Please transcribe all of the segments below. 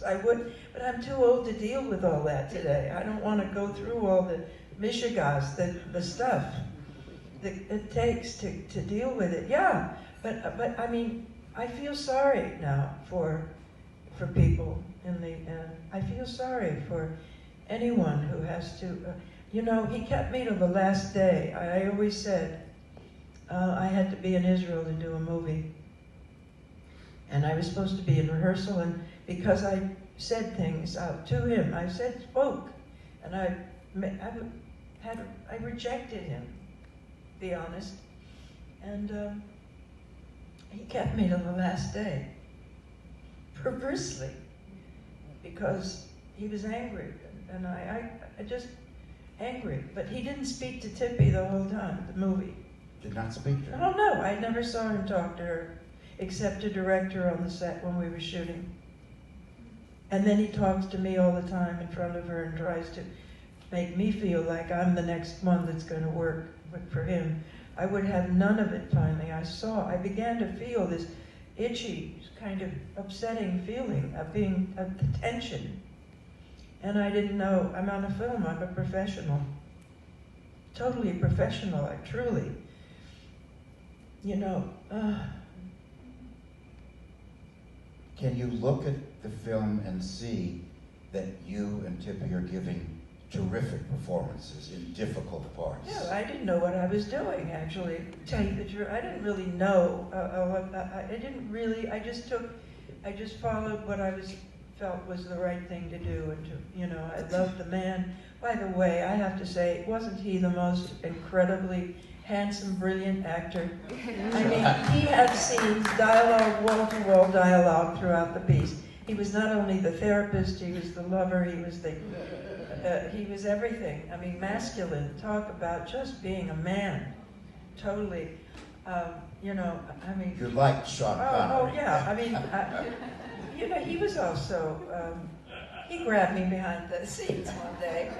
films. I would, but I'm too old to deal with all that today. I don't want to go through all the mishigas, the stuff that it takes to deal with it. Yeah, but I mean, I feel sorry now for people in the end. I feel sorry for anyone who has to, you know, he kept me to the last day. I always said I had to be in Israel to do a movie. And I was supposed to be in rehearsal, and because I said things out to him, I spoke, and I rejected him, to be honest. And he kept me to the last day, perversely, because he was angry, and I just angry. But he didn't speak to Tippi the whole time, the movie. Did not speak to her? Oh no, I never saw him talk to her, except a director on the set when we were shooting. And then he talks to me all the time in front of her and tries to make me feel like I'm the next one that's going to work for him. I would have none of it finally. I began to feel this itchy, kind of upsetting feeling of being of the tension. And I didn't know, I'm on a film, I'm a professional. Totally professional, like truly. You know, Can you look at the film and see that you and Tippi are giving terrific performances in difficult parts? yeah, I didn't know what I was doing, actually. To tell you the truth, I didn't really know. I just followed what felt was the right thing to do, and you know, I loved the man. By the way, I have to say, wasn't he the most incredibly handsome, brilliant actor? I mean, he had scenes, dialogue, wall-to-wall dialogue throughout the piece. He was not only the therapist, he was the lover, he was everything. I mean, masculine, talk about just being a man, totally. You know, I mean... You liked Sean Connery. Oh yeah, I mean, you know, he was also, he grabbed me behind the scenes one day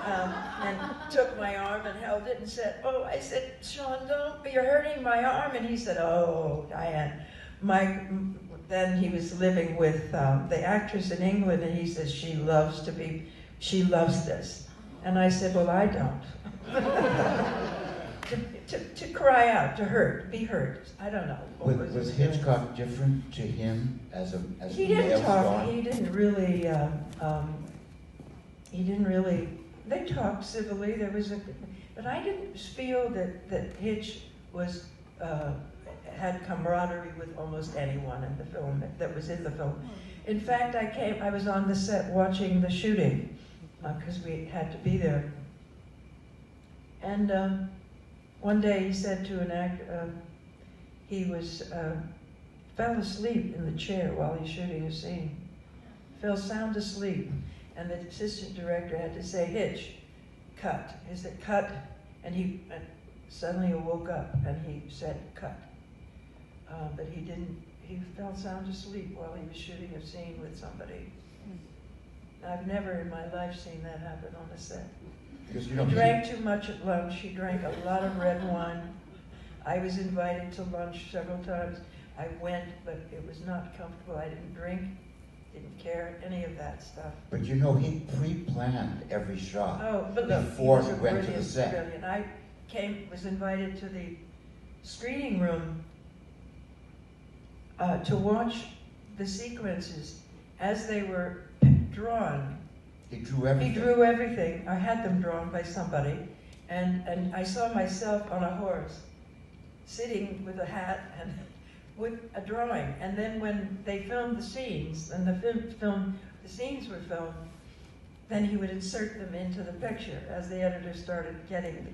and took my arm and held it and said, oh, I said, Sean, you're hurting my arm. And he said, oh, Diane, then he was living with the actress in England, and he says, she loves this. And I said, well, I don't. To cry out, to hurt, be hurt. I don't know. Was Hitchcock different to him as he didn't talk. Sean? He didn't really. They talked civilly. But I didn't feel that Hitch had camaraderie with almost anyone in the film that was in the film. In fact, I was on the set watching the shooting because we had to be there. And one day he said to an actor, he fell asleep in the chair while he's shooting a scene. Fell sound asleep. And the assistant director had to say, Hitch, cut. He said, cut. And suddenly woke up and he said, cut. But he fell sound asleep while he was shooting a scene with somebody. I've never in my life seen that happen on a set. Because He drank too much at lunch. He drank a lot of red wine. I was invited to lunch several times. I went, but it was not comfortable. I didn't drink, didn't care, any of that stuff. But you know, he pre-planned every shot he before was he went to the set. Brilliant. I was invited to the screening room to watch the sequences as they were drawn. He drew everything. He drew everything. I had them drawn by somebody, and I saw myself on a horse, sitting with a hat and with a drawing. And then when they filmed the scenes, and the scenes were filmed, then he would insert them into the picture as the editor started getting